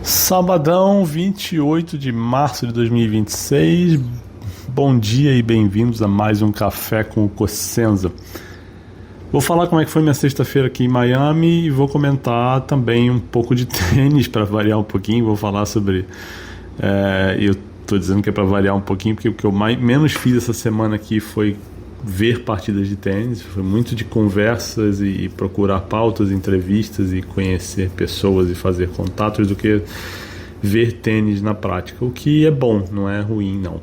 Sabadão, 28 de março de 2026. Bom dia e bem-vindos a mais um Café com o Cossenza. Vou falar como é que foi minha sexta-feira aqui em Miami e vou comentar também um pouco de tênis para variar um pouquinho. Vou falar sobre... eu estou dizendo que é para variar um pouquinho porque o que eu menos fiz essa semana aqui foi ver partidas de tênis. Foi muito de conversas e procurar pautas, entrevistas e conhecer pessoas e fazer contatos do que ver tênis na prática, o que é bom, não é ruim não.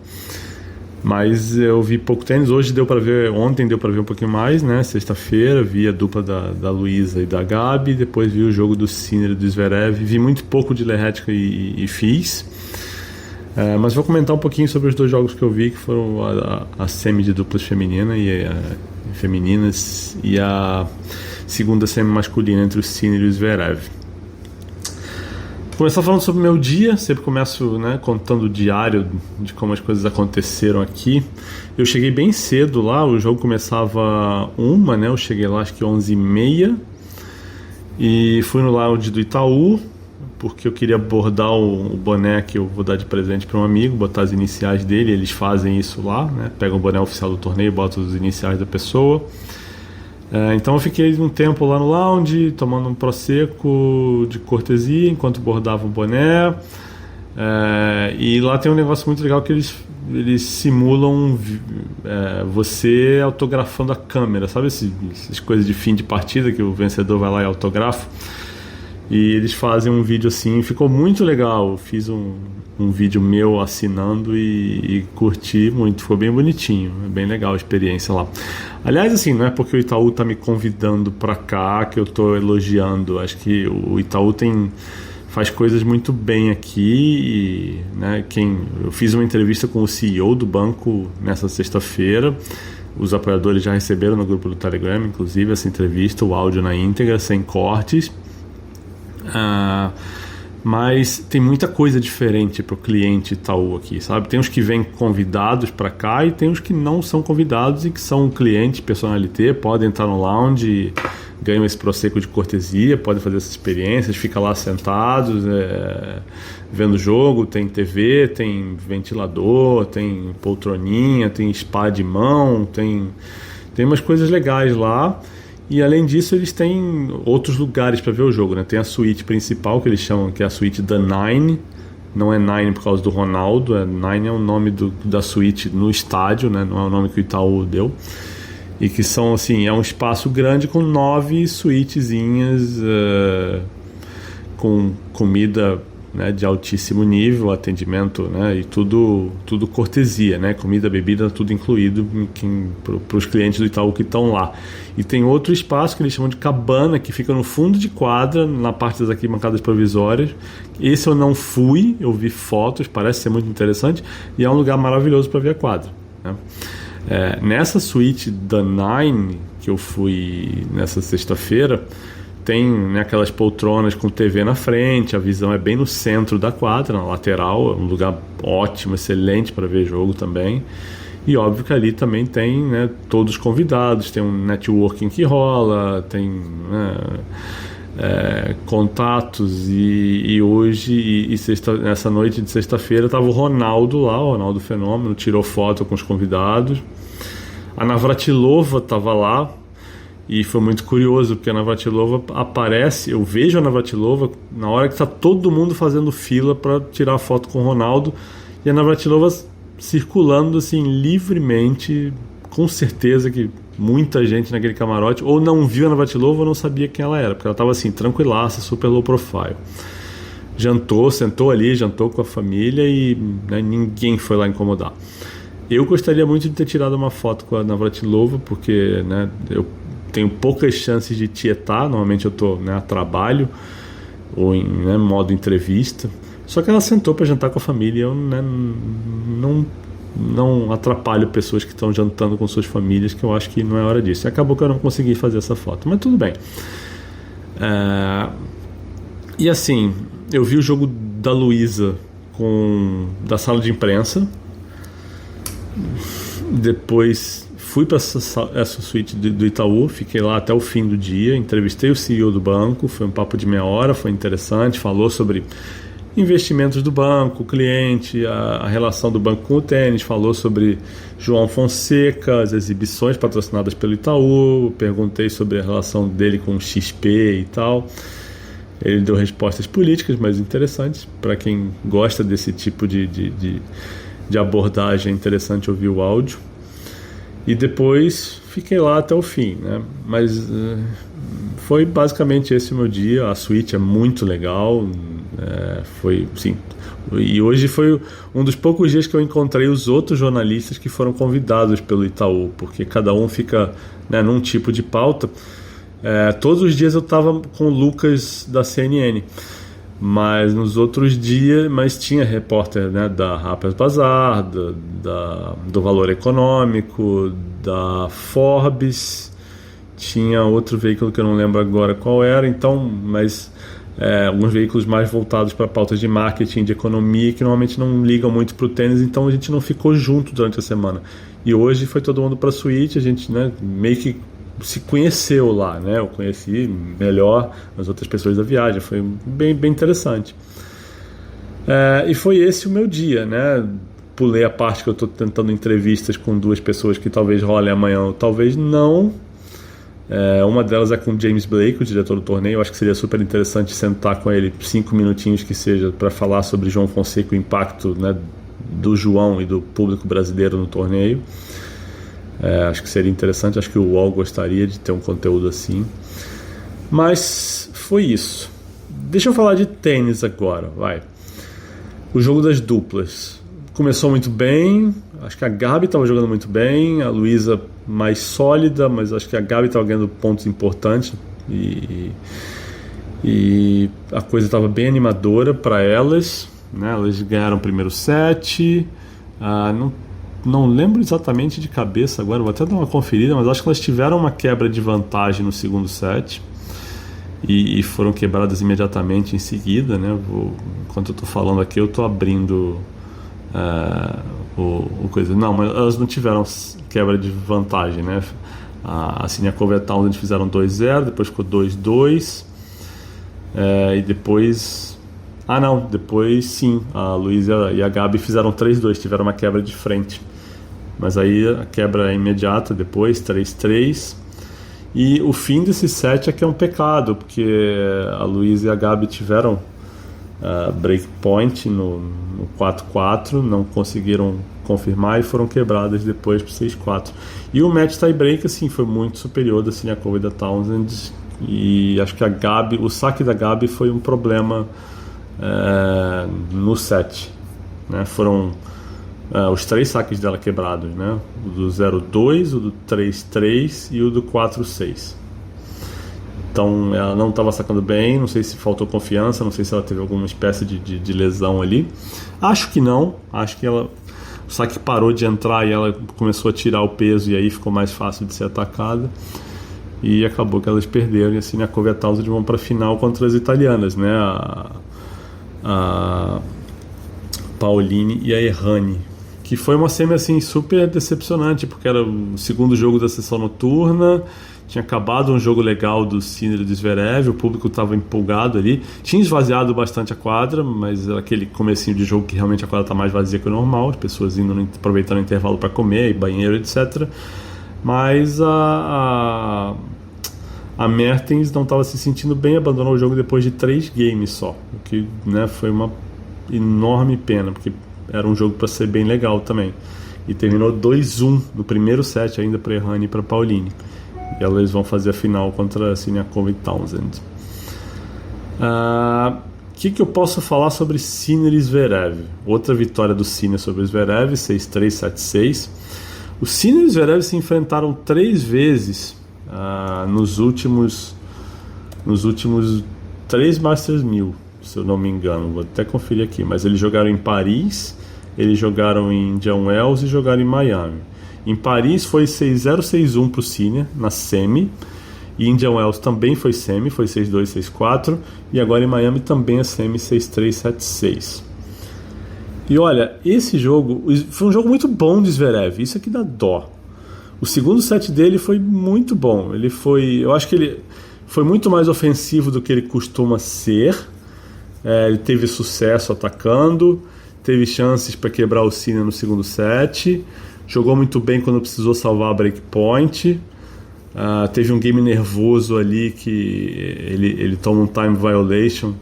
Mas eu vi pouco tênis. Hoje deu para ver, ontem deu para ver um pouquinho mais, né? Sexta-feira vi a dupla da Luísa e da Gabi, depois vi o jogo do Sinner e do Zverev, vi muito pouco de Lerretica e FIS. Mas vou comentar um pouquinho sobre os dois jogos que eu vi, que foram a semi de duplas femininas e a segunda semi masculina entre o Sinner e o Zverev. Vou começar falando sobre o meu dia. Sempre começo, né, contando o diário de como as coisas aconteceram aqui. Eu cheguei bem cedo lá, o jogo começava 1h, né? Eu cheguei lá acho que 11h30 e fui no lounge do Itaú, porque eu queria bordar o boné que eu vou dar de presente para um amigo, botar as iniciais dele. Eles fazem isso lá, né? Pegam o boné oficial do torneio, botam as iniciais da pessoa. Então eu fiquei um tempo lá no lounge, tomando um prosecco de cortesia, enquanto bordava o boné. E lá tem um negócio muito legal que eles simulam você autografando a câmera. Sabe essas coisas de fim de partida que o vencedor vai lá e autografa? E eles fazem um vídeo assim, ficou muito legal. Eu fiz um vídeo meu assinando e curti muito, ficou bem bonitinho, é bem legal a experiência lá. Aliás, assim, não é porque o Itaú tá me convidando pra cá que eu tô elogiando. Acho que o Itaú faz coisas muito bem aqui, né? Eu fiz uma entrevista com o CEO do banco nessa sexta-feira. Os apoiadores já receberam no grupo do Telegram, inclusive, essa entrevista, o áudio na íntegra, sem cortes. Mas tem muita coisa diferente para o cliente Itaú aqui, sabe? Tem uns que vêm convidados para cá e tem uns que não são convidados e que são clientes personalité, podem entrar no lounge, ganham esse prosecco de cortesia, podem fazer essas experiências, ficam lá sentados, vendo o jogo. Tem TV, tem ventilador, tem poltroninha, tem spa de mão, tem umas coisas legais lá. E além disso, eles têm outros lugares para ver o jogo, né? Tem a suíte principal, que eles chamam, que é a suíte da Nine. Não é Nine por causa do Ronaldo, Nine é o nome da suíte no estádio, né? Não é o nome que o Itaú deu. E que são, assim, é um espaço grande com 9 suítezinhas, com comida, né, de altíssimo nível, atendimento, né, e tudo cortesia, né, comida, bebida, tudo incluído para os clientes do Itaú que estão lá. E tem outro espaço que eles chamam de cabana, que fica no fundo de quadra, na parte das arquibancadas provisórias. Esse eu não fui, eu vi fotos, parece ser muito interessante, e é um lugar maravilhoso para ver a quadra, né? Nessa suíte da Nine, que eu fui nessa sexta-feira, tem, né, aquelas poltronas com TV na frente, a visão é bem no centro da quadra, na lateral, é um lugar ótimo, excelente para ver jogo também. E óbvio que ali também tem, né, todos os convidados, tem um networking que rola, tem, né, contatos. E hoje, nessa noite de sexta-feira, estava o Ronaldo lá, o Ronaldo Fenômeno, tirou foto com os convidados. A Navratilova estava lá. E foi muito curioso, porque a Navratilova aparece, eu vejo a Navratilova na hora que está todo mundo fazendo fila para tirar foto com o Ronaldo, e a Navratilova circulando assim livremente. Com certeza que muita gente naquele camarote ou não viu a Navratilova ou não sabia quem ela era, porque ela estava assim, tranquilaça, super low profile. Sentou ali, jantou com a família e, né, ninguém foi lá incomodar. Eu gostaria muito de ter tirado uma foto com a Navratilova, porque, né, eu tenho poucas chances de tietar. Normalmente eu estou, né, a trabalho ou em, né, modo entrevista. Só que ela sentou para jantar com a família. Eu, né, não atrapalho pessoas que estão jantando com suas famílias, que eu acho que não é hora disso. E acabou que eu não consegui fazer essa foto, mas tudo bem. E assim, eu vi o jogo da Luísa da sala de imprensa. Depois fui para essa suíte do Itaú, fiquei lá até o fim do dia, entrevistei o CEO do banco, foi um papo de meia hora, foi interessante, falou sobre investimentos do banco, o cliente, a relação do banco com o tênis, falou sobre João Fonseca, as exibições patrocinadas pelo Itaú, perguntei sobre a relação dele com o XP e tal. Ele deu respostas políticas, mas interessantes. Para quem gosta desse tipo de abordagem, é interessante ouvir o áudio. E depois fiquei lá até o fim, né? Mas foi basicamente esse o meu dia. A suíte é muito legal. Foi, sim. E hoje foi um dos poucos dias que eu encontrei os outros jornalistas que foram convidados pelo Itaú, porque cada um fica, né, num tipo de pauta. Todos os dias eu estava com o Lucas da CNN, mas nos outros dias, tinha repórter, né, da Harper's Bazaar, do Valor Econômico, da Forbes, tinha outro veículo que eu não lembro agora qual era, então, mas alguns veículos mais voltados para pautas de marketing, de economia, que normalmente não ligam muito para o tênis, então a gente não ficou junto durante a semana. E hoje foi todo mundo para a suíte, a gente, né, meio que se conheceu lá, né? Eu conheci melhor as outras pessoas da viagem, foi bem interessante. E foi esse o meu dia, né? Pulei a parte que eu estou tentando entrevistas com duas pessoas que talvez rolem amanhã ou talvez não. Uma delas é com o James Blake, o diretor do torneio. Eu acho que seria super interessante sentar com ele 5 minutinhos que seja para falar sobre João Fonseca, o impacto, né, do João e do público brasileiro no torneio. Acho que seria interessante, acho que o UOL gostaria de ter um conteúdo assim. Mas foi isso. Deixa eu falar de tênis agora, vai. O jogo das duplas começou muito bem, acho que a Gabi estava jogando muito bem, a Luísa mais sólida, mas acho que a Gabi estava ganhando pontos importantes e a coisa estava bem animadora para elas, né? Elas ganharam o primeiro set, não lembro exatamente de cabeça agora, vou até dar uma conferida, mas acho que elas tiveram uma quebra de vantagem no segundo set e foram quebradas imediatamente em seguida, né? Enquanto eu estou falando aqui, eu estou abrindo o coisa. Não, mas elas não tiveram quebra de vantagem, né? A Siniakova e a Townsend fizeram 2-0, depois ficou 2-2, e depois... depois sim, a Luísa e a Gabi fizeram 3-2, tiveram uma quebra de frente. Mas aí a quebra é imediata depois, 3-3. E o fim desse set é que é um pecado, porque a Luísa e a Gabi tiveram breakpoint no 4-4, não conseguiram confirmar e foram quebradas depois para 6-4. E o match tie-break, assim, foi muito superior da Siniakova e da Townsend. E acho que o saque da Gabi foi um problema no set, né? Foram os 3 saques dela quebrados, né? O do 0-2, o do 3-3 e o do 4-6. Então ela não estava sacando bem, não sei se faltou confiança, não sei se ela teve alguma espécie de lesão ali. Acho que não, acho que o saque parou de entrar e ela começou a tirar o peso e aí ficou mais fácil de ser atacada. E acabou que elas perderam, e assim a Siniakova e a Townsend vão para a final contra as italianas, né? A Pauline e a Errani, que foi uma semi assim super decepcionante, porque era o segundo jogo da sessão noturna, tinha acabado um jogo legal do Sinner e do Zverev, o público estava empolgado ali, tinha esvaziado bastante a quadra, mas era aquele comecinho de jogo que realmente a quadra está mais vazia que o normal, as pessoas aproveitando o intervalo para comer, banheiro, etc. Mas a Mertens não estava se sentindo bem, abandonou o jogo depois de 3 games só, o que, né, foi uma enorme pena, porque era um jogo para ser bem legal também. E terminou 2-1 no primeiro set ainda para Errani e para Pauline. E elas vão fazer a final contra a Siniakova e Townsend. Que eu posso falar sobre Sinner e Zverev? Outra vitória do Sinner sobre o Zverev, 6-3, 7-6. O Sinner e o Zverev se enfrentaram 3 vezes nos últimos 3 Masters 1000, se eu não me engano, vou até conferir aqui, mas eles jogaram em Paris, eles jogaram em Indian Wells e jogaram em Miami. Em Paris foi 6-0, 6-1 para o Sinner na semi, e Indian Wells também foi semi, foi 6-2, 6-4, e agora em Miami também é semi, 6-3, 7-6. E olha, esse jogo foi um jogo muito bom de Zverev, isso aqui dá dó. O segundo set dele foi muito bom, eu acho que ele foi muito mais ofensivo do que ele costuma ser. Ele teve sucesso atacando, teve chances para quebrar o Sinner no segundo set, jogou muito bem quando precisou salvar a breakpoint. Teve um game nervoso ali que ele toma um time violation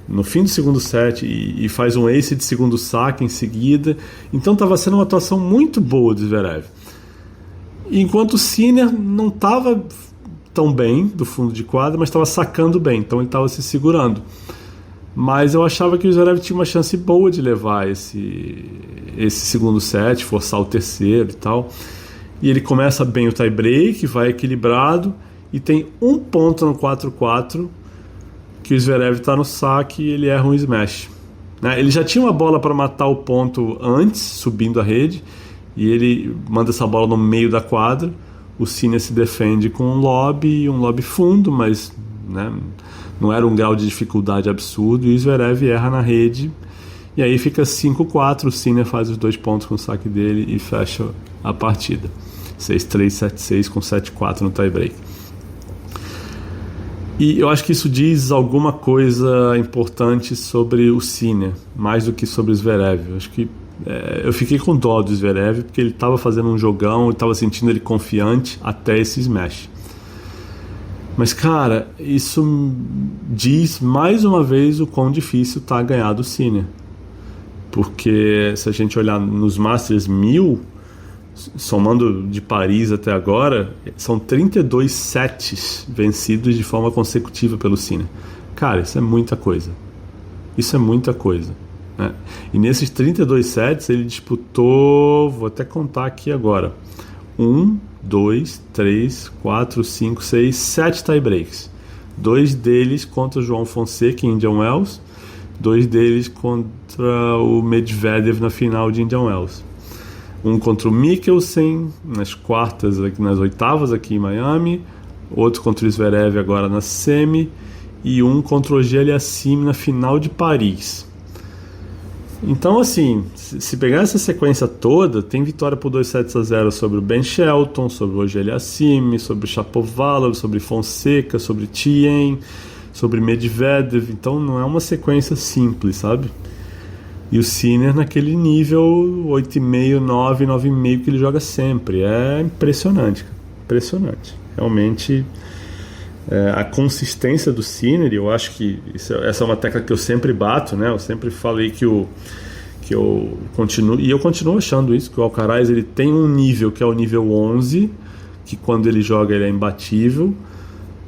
no fim do segundo set e faz um ace de segundo saque em seguida. Então estava sendo uma atuação muito boa do Zverev. Enquanto o Sinner não estava tão bem do fundo de quadra, mas estava sacando bem, então ele estava se segurando. Mas eu achava que o Zverev tinha uma chance boa de levar esse segundo set, forçar o terceiro e tal. E ele começa bem o tie-break, vai equilibrado, e tem um ponto no 4-4 que o Zverev está no saque e ele erra um smash. Ele já tinha uma bola para matar o ponto antes, subindo a rede, e ele manda essa bola no meio da quadra. O Sinner se defende com um lob fundo, mas não era um grau de dificuldade absurdo, e o Zverev erra na rede, e aí fica 5-4, o Sinner faz os 2 pontos com o saque dele e fecha a partida. 6-3, 7-6 com 7-4 no tie-break. E eu acho que isso diz alguma coisa importante sobre o Sinner, mais do que sobre o Zverev. Eu acho que eu fiquei com dó do Zverev, porque ele estava fazendo um jogão, eu estava sentindo ele confiante até esse smash. Mas, cara, isso diz mais uma vez o quão difícil tá ganhar do Sinner. Porque se a gente olhar nos Masters 1000, somando de Paris até agora, são 32 sets vencidos de forma consecutiva pelo Sinner. Cara, isso é muita coisa. Isso é muita coisa. E nesses 32 sets ele disputou, vou até contar aqui agora, 1, 2, 3, 4, 5, 6, 7 tie-breaks. 2 deles contra o João Fonseca em Indian Wells, 2 deles contra o Medvedev na final de Indian Wells. Um contra o Mikkelsen nas quartas, nas oitavas aqui em Miami, outro contra o Zverev agora na semi, e um contra o Auger-Aliassime na final de Paris. Então, assim, se pegar essa sequência toda, tem vitória por 2-0 sobre o Ben Shelton, sobre o Auger-Aliassime, sobre o Shapovalov, sobre Fonseca, sobre Thiem, sobre Medvedev. Então não é uma sequência simples, sabe? E o Sinner naquele nível 8,5, 9, 9,5 que ele joga sempre. É impressionante, impressionante. Realmente, a consistência do Sinner, eu acho que essa é uma tecla que eu sempre bato, né? Eu sempre falei que eu continuo achando isso, que o Alcaraz ele tem um nível que é o nível 11, que quando ele joga ele é imbatível,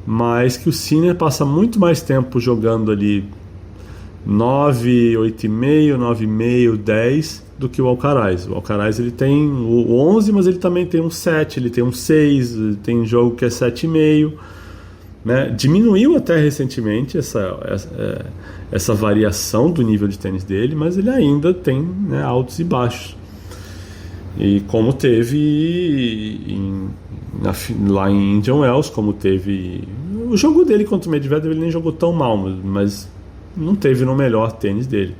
mas que o Sinner passa muito mais tempo jogando ali 9, 8,5, 9,5, 10 do que o Alcaraz. O Alcaraz ele tem o 11, mas ele também tem um 7, ele tem um 6, ele tem um jogo que é 7,5, né? Diminuiu até recentemente essa variação do nível de tênis dele, mas ele ainda tem, né, altos e baixos. E como teve lá em Indian Wells, como teve o jogo dele contra o Medvedev, ele nem jogou tão mal, mas não teve no melhor tênis dele.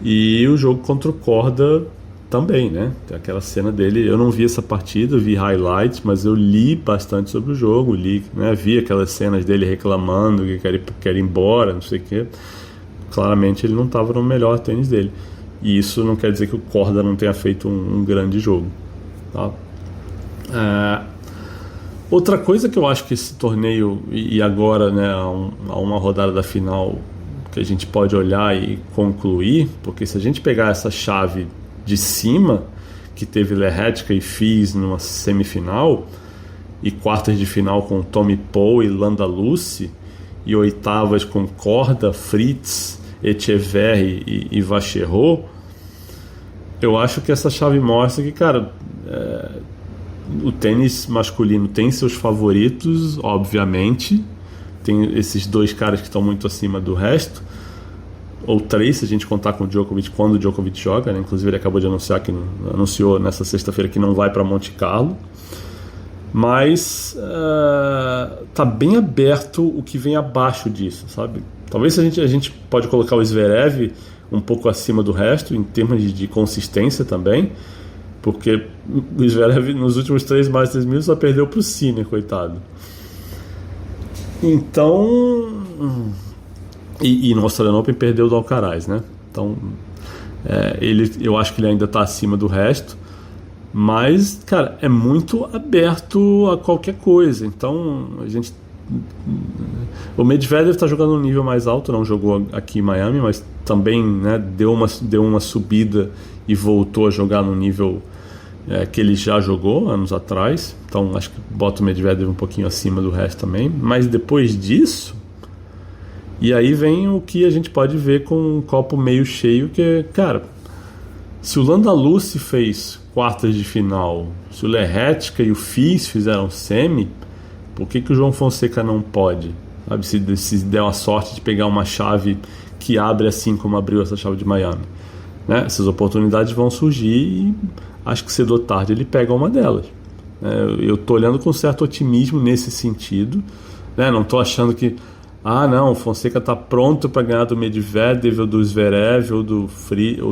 E o jogo contra o Korda também, né? Aquela cena dele, eu não vi essa partida, vi highlights, mas eu li bastante sobre o jogo, vi aquelas cenas dele reclamando que quer ir embora, não sei o quê. Claramente ele não estava no melhor tênis dele. E isso não quer dizer que o Korda não tenha feito um grande jogo, tá? Outra coisa que eu acho que esse torneio, e agora, né, a uma rodada da final, que a gente pode olhar e concluir, porque se a gente pegar essa chave de cima, que teve Lerhetka e Fils numa semifinal, e quartas de final com Tommy Paul e Landa Lucy, e oitavas com Korda, Fritz, Etcheverry e Vacherot, eu acho que essa chave mostra que, cara, o tênis masculino tem seus favoritos, obviamente. Tem esses 2 caras que estão muito acima do resto, ou 3 se a gente contar com o Djokovic quando o Djokovic joga, né? Inclusive ele acabou de anunciou nessa sexta-feira que não vai para Monte Carlo, mas tá bem aberto o que vem abaixo disso, sabe? Talvez a gente pode colocar o Zverev um pouco acima do resto em termos de consistência também, porque o Zverev nos últimos 3 Masters 1000 só perdeu pro Sinner, coitado. Então E no Australian Open perdeu do Alcaraz, né? Então, eu acho que ele ainda está acima do resto. Mas, cara, é muito aberto a qualquer coisa. Então, o Medvedev está jogando um nível mais alto, não jogou aqui em Miami, mas também, né, deu uma subida e voltou a jogar no nível que ele já jogou anos atrás. Então, acho que bota o Medvedev um pouquinho acima do resto também. Mas depois disso, e aí vem o que a gente pode ver com um copo meio cheio, que é, cara, se o Landaluce fez quartas de final, se o Lerretica e o Fils fizeram semi, por que o João Fonseca não pode? Sabe, se der uma sorte de pegar uma chave que abre assim como abriu essa chave de Miami, né? Essas oportunidades vão surgir e acho que cedo ou tarde ele pega uma delas. Eu estou olhando com certo otimismo nesse sentido, né? Não estou achando que não, o Fonseca está pronto para ganhar do Medvedev ou do Zverev ou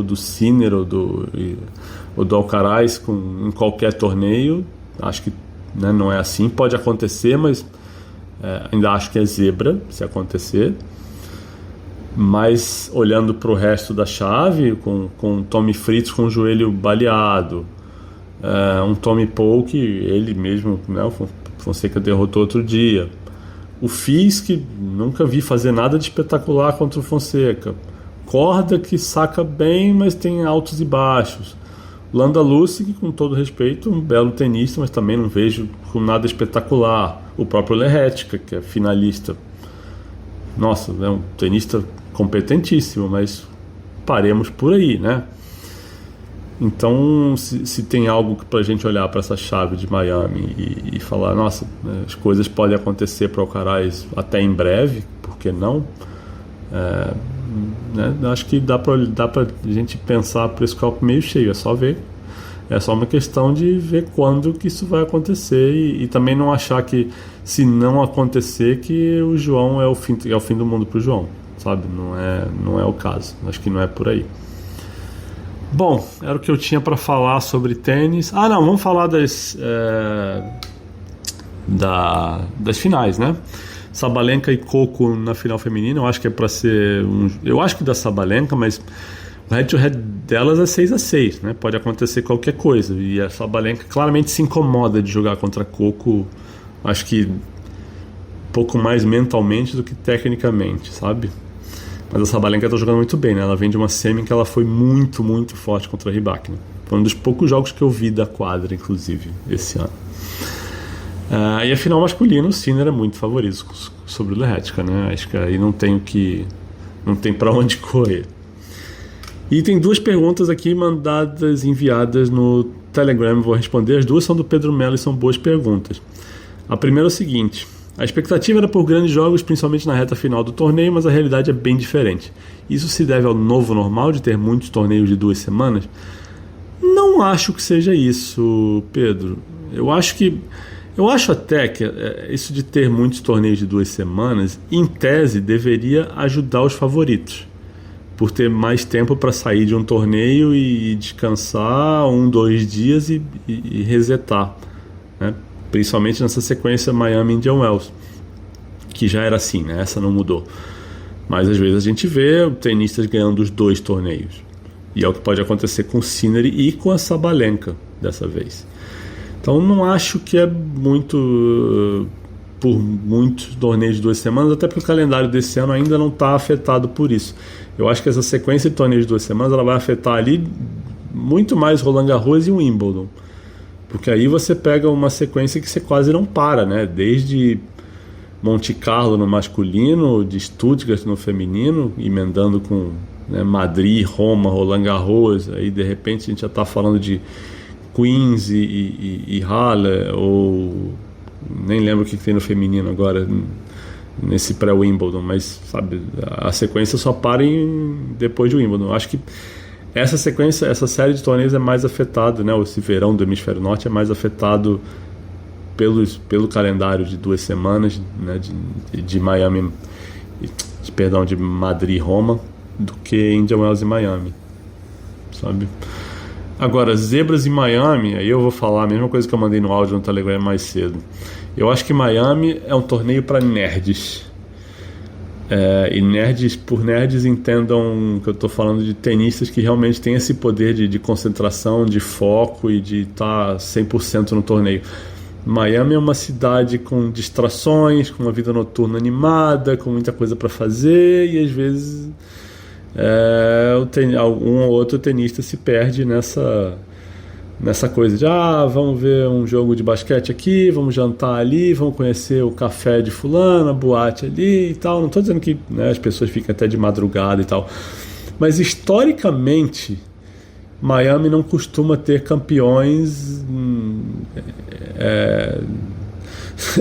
do Sinner ou do Alcaraz em qualquer torneio. Acho que, né, não é assim. Pode acontecer, mas ainda acho que é zebra se acontecer. Mas olhando para o resto da chave, com Tommy Fritz com o joelho baleado, um Tommy Paul que ele mesmo, né, o Fonseca derrotou outro dia, o Fils, que nunca vi fazer nada de espetacular contra o Fonseca, Corda, que saca bem, mas tem altos e baixos, Landaluce, que, com todo respeito, um belo tenista, mas também não vejo com nada espetacular, o próprio Lerretica, que é finalista, nossa, é um tenista competentíssimo, mas paremos por aí, né? Então, se tem algo para a gente olhar para essa chave de Miami e falar, nossa, as coisas podem acontecer para o Alcaraz até em breve, por que não? Né? Acho que dá para a gente pensar por esse copo meio cheio, é só ver. É só uma questão de ver quando que isso vai acontecer e também não achar que, se não acontecer, que o João é o fim do mundo para o João, sabe? Não é o caso, acho que não é por aí. Bom, era o que eu tinha para falar sobre tênis. Não, vamos falar das finais, né? Sabalenka e Coco na final feminina. Eu acho que é para ser eu acho que da Sabalenka, mas o head-to-head delas é 6-6, né? Pode acontecer qualquer coisa. E a Sabalenka claramente se incomoda de jogar contra a Coco. Acho que um pouco mais mentalmente do que tecnicamente, sabe? Mas a Sabalenka está jogando muito bem, né? Ela vem de uma semi que ela foi muito, muito forte contra a Rybakina. Foi um dos poucos jogos que eu vi da quadra, inclusive, esse ano. E a final masculina, o Sinner é muito favorito sobre o Lerretica, né? Acho que aí não tem para onde correr. E tem duas perguntas aqui enviadas no Telegram, vou responder. As duas são do Pedro Melo e são boas perguntas. A primeira é o seguinte: a expectativa era por grandes jogos, principalmente na reta final do torneio, mas a realidade é bem diferente. Isso se deve ao novo normal de ter muitos torneios de 2 semanas? Não acho que seja isso, Pedro. Eu acho até que isso de ter muitos torneios de 2 semanas, em tese, deveria ajudar os favoritos, por ter mais tempo para sair de um torneio e descansar 2 dias e resetar, né? Principalmente nessa sequência Miami e Indian Wells, que já era assim, né? Essa não mudou. Mas às vezes a gente vê tenistas ganhando os 2 torneios. E é o que pode acontecer com o Sinner e com a Sabalenka dessa vez. Então não acho que é muito por muitos torneios de 2 semanas, até porque o calendário desse ano ainda não está afetado por isso. Eu acho que essa sequência de torneios de 2 semanas ela vai afetar ali muito mais Roland Garros e o Wimbledon. Porque aí você pega uma sequência que você quase não para, né? Desde Monte Carlo no masculino, de Stuttgart no feminino, emendando com, né, Madrid, Roma, Roland Garros. Aí de repente a gente já está falando de Queens e Halle, ou nem lembro o que tem no feminino agora nesse pré-Wimbledon, mas sabe, a sequência só para depois de Wimbledon. Acho que essa sequência, essa série de torneios é mais afetada, né? Esse verão do hemisfério norte é mais afetado pelo calendário de 2 semanas, né? de Miami, de Madrid e Roma, do que Indian Wells e Miami, sabe? Agora, zebras em Miami, aí eu vou falar a mesma coisa que eu mandei no áudio no Telegram mais cedo. Eu acho que Miami é um torneio para nerds. E nerds, por nerds, entendam que eu estou falando de tenistas que realmente têm esse poder de concentração, de foco e de estar 100% no torneio. Miami é uma cidade com distrações, com uma vida noturna animada, com muita coisa para fazer, e às vezes algum ou outro tenista se perde nessa coisa de vamos ver um jogo de basquete aqui, vamos jantar ali, vamos conhecer o café de fulano, a boate ali e tal. Não estou dizendo que, né, as pessoas ficam até de madrugada e tal, mas historicamente Miami não costuma ter campeões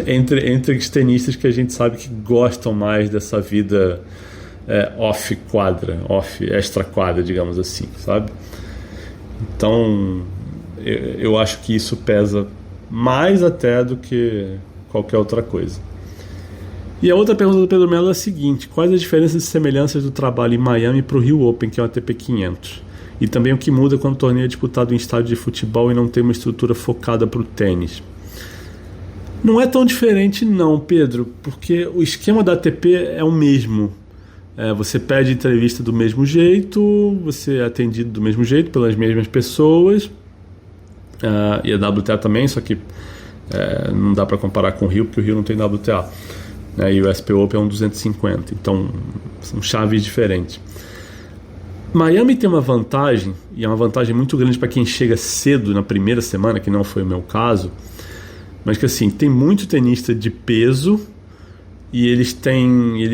entre os tenistas que a gente sabe que gostam mais dessa vida off-quadra, extra-quadra, digamos assim, sabe? Então, eu acho que isso pesa mais até do que qualquer outra coisa. E a outra pergunta do Pedro Melo é a seguinte: quais as diferenças e semelhanças do trabalho em Miami para o Rio Open, que é o ATP 500? E também o que muda quando o torneio é disputado em estádio de futebol e não tem uma estrutura focada para o tênis? Não é tão diferente não, Pedro, porque o esquema da ATP é o mesmo. Você pede entrevista do mesmo jeito, você é atendido do mesmo jeito pelas mesmas pessoas, e a WTA também, só que não dá para comparar com o Rio, porque o Rio não tem WTA, né, e o SP Open é um 250, então são chaves diferentes. Miami tem uma vantagem, e é uma vantagem muito grande para quem chega cedo na primeira semana, que não foi o meu caso, mas que assim, tem muito tenista de peso, e eles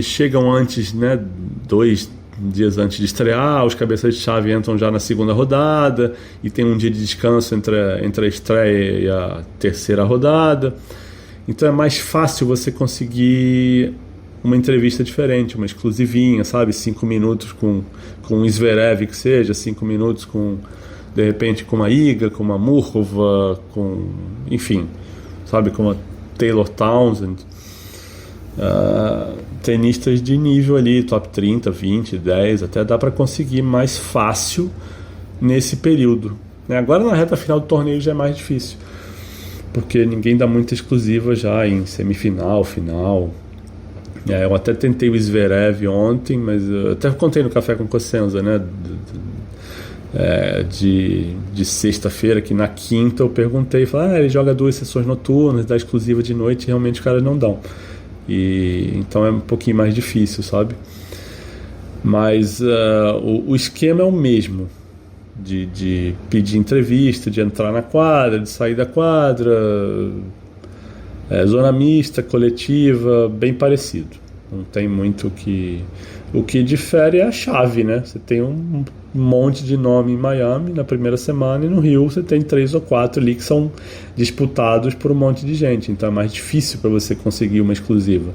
chegam antes, né, 2 dias antes de estrear, os cabeças de chave entram já na segunda rodada, e tem um dia de descanso entre a estreia e a terceira rodada, então é mais fácil você conseguir uma entrevista diferente, uma exclusivinha, sabe, 5 minutos com o Zverev, que seja 5 minutos com, de repente, com uma Iga, com uma Muchova, enfim, sabe, com uma Taylor Townsend, tenistas de nível ali, top 30, 20, 10, até dá para conseguir mais fácil nesse período, né? Agora na reta final do torneio já é mais difícil, porque ninguém dá muita exclusiva já em semifinal, final. Eu até tentei o Zverev ontem, mas eu até contei no Café com Cosenza, né, de sexta-feira, que na quinta eu perguntei, falei, ele joga 2 sessões noturnas, dá exclusiva de noite, e realmente os caras não dão. Então é um pouquinho mais difícil, sabe? Mas o esquema é o mesmo, de pedir entrevista, de entrar na quadra, de sair da quadra, zona mista, coletiva, bem parecido. Não tem muito o que difere é a chave, né? Você tem um monte de nome em Miami na primeira semana, e no Rio você tem 3 ou 4 ali que são disputados por um monte de gente, então é mais difícil para você conseguir uma exclusiva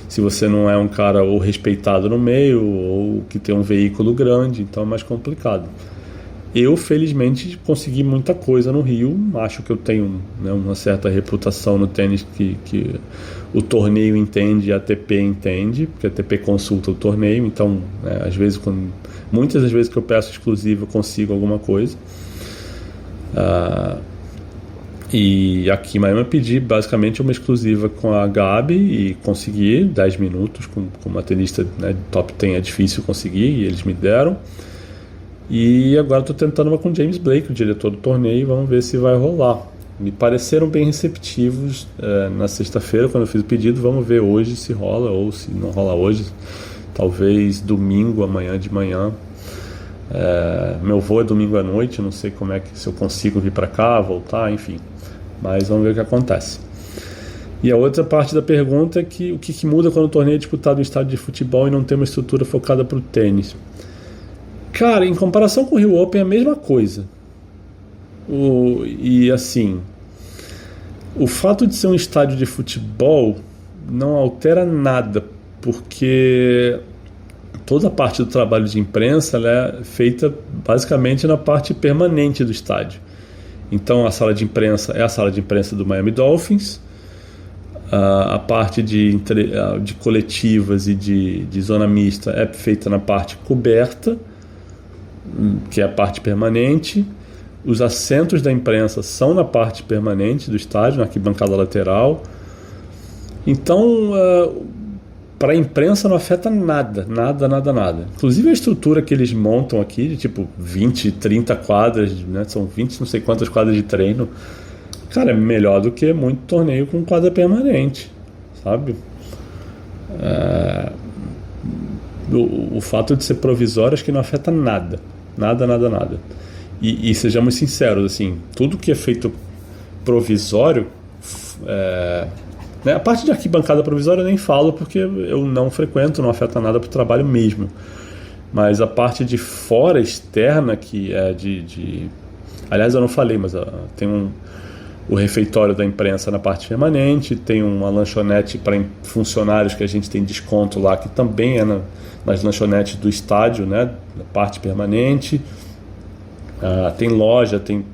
se você não é um cara ou respeitado no meio ou que tem um veículo grande, então é mais complicado. Eu, felizmente, consegui muita coisa no Rio. Acho que eu tenho, né, uma certa reputação no tênis que o torneio entende e a ATP entende, porque a ATP consulta o torneio. Então, às vezes, muitas das vezes que eu peço exclusivo, eu consigo alguma coisa. E aqui em Miami eu pedi basicamente uma exclusiva com a Gabi e consegui 10 minutos. Com uma tenista, né, top 10 é difícil conseguir, e eles me deram. E agora estou tentando uma com James Blake, o diretor do torneio, vamos ver se vai rolar. Me pareceram bem receptivos na sexta-feira, quando eu fiz o pedido. Vamos ver hoje se rola, ou se não rola hoje, talvez domingo, amanhã de manhã. Meu voo é domingo à noite, não sei se eu consigo vir para cá, voltar, enfim. Mas vamos ver o que acontece. E a outra parte da pergunta é o que muda quando o torneio é disputado em estádio de futebol e não tem uma estrutura focada para o tênis. Cara, em comparação com o Rio Open é a mesma coisa. E assim, o fato de ser um estádio de futebol não altera nada, porque toda a parte do trabalho de imprensa ela é feita basicamente na parte permanente do estádio. Então a sala de imprensa é a sala de imprensa do Miami Dolphins, a parte de coletivas e de zona mista é feita na parte coberta, que é a parte permanente. Os assentos da imprensa são na parte permanente do estádio, na arquibancada lateral. Então para a imprensa não afeta nada. Inclusive a estrutura que eles montam aqui, de tipo 20, 30 quadras, né? São 20 não sei quantas quadras de treino. Cara, é melhor do que muito torneio com quadra permanente, sabe? O fato de ser provisório acho que não afeta nada. Nada. E sejamos sinceros, assim, tudo que é feito provisório, né, a parte de arquibancada provisória eu nem falo porque eu não frequento, não afeta nada pro trabalho mesmo. Mas a parte de fora, externa, que é aliás, eu não falei, mas tem o refeitório da imprensa na parte permanente, tem uma lanchonete para funcionários que a gente tem desconto lá, que também é nas lanchonetes do estádio, né, na parte permanente. Tem loja, tem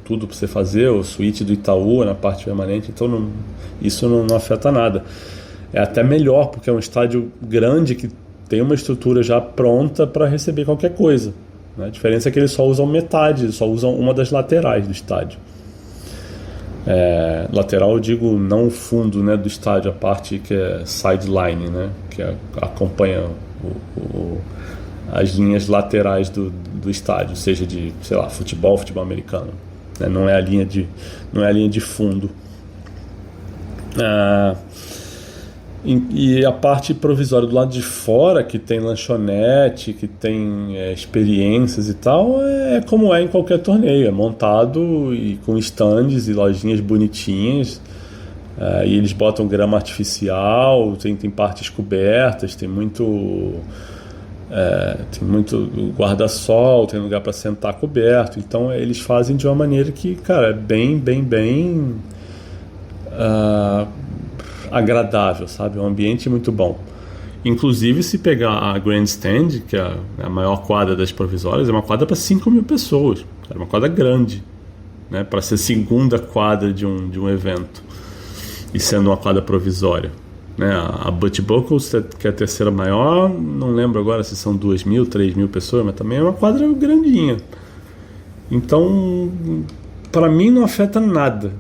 tudo para você fazer, o suíte do Itaú na parte permanente, então isso não afeta nada. É até melhor, porque é um estádio grande que tem uma estrutura já pronta para receber qualquer coisa, né? A diferença é que eles só usam metade, só usam uma das laterais do estádio. Lateral eu digo não o fundo, né, do estádio, a parte que é sideline, né, que acompanha as linhas laterais do estádio, seja de, sei lá, futebol americano, né, não é a linha de fundo. E a parte provisória do lado de fora, que tem lanchonete, que tem experiências e tal, é como é em qualquer torneio, é montado e com stands e lojinhas bonitinhas, e eles botam grama artificial, tem partes cobertas, tem muito guarda-sol, tem lugar para sentar coberto, então eles fazem de uma maneira que, cara, é bem agradável, sabe? É um ambiente muito bom. Inclusive, se pegar a Grandstand, que é a maior quadra das provisórias, é uma quadra para 5 mil pessoas. É uma quadra grande, né? Para ser segunda quadra de um evento. E sendo uma quadra provisória, né? A Butch Buckles, que é a terceira maior, não lembro agora se são 2 mil, 3 mil pessoas, mas também é uma quadra grandinha. Então, para mim não afeta nada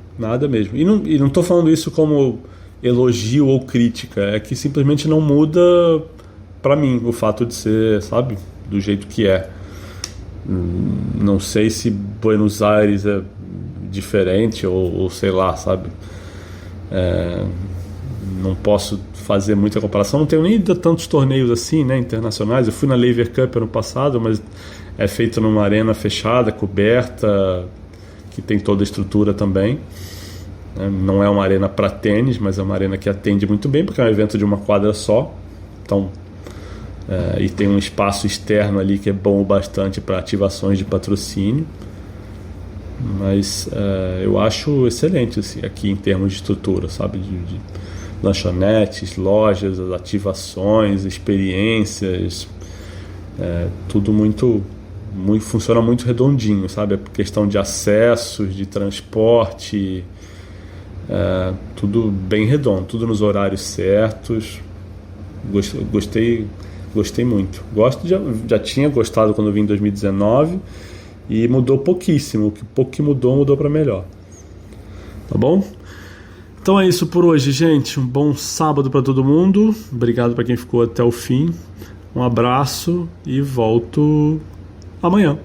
mesmo. E não estou falando isso como elogio ou crítica, é que simplesmente não muda para mim o fato de ser, sabe, do jeito que é. Não sei se Buenos Aires é diferente ou sei lá, sabe. Não posso fazer muita comparação, não tenho nem ido a tantos torneios assim, né, internacionais. Eu fui na Laver Cup ano passado, mas é feito numa arena fechada, coberta, que tem toda a estrutura também. Não é uma arena para tênis, mas é uma arena que atende muito bem, porque é um evento de uma quadra só. Então, e tem um espaço externo ali que é bom o bastante para ativações de patrocínio. Mas eu acho excelente assim, aqui em termos de estrutura, sabe? De lanchonetes, lojas, ativações, experiências, tudo muito funciona muito redondinho, sabe? A questão de acessos, de transporte, tudo bem redondo, tudo nos horários certos. Gostei muito. Já tinha gostado quando eu vim em 2019 e mudou pouquíssimo. O pouco que mudou para melhor. Tá bom? Então é isso por hoje, gente. Um bom sábado para todo mundo. Obrigado para quem ficou até o fim. Um abraço e volto amanhã.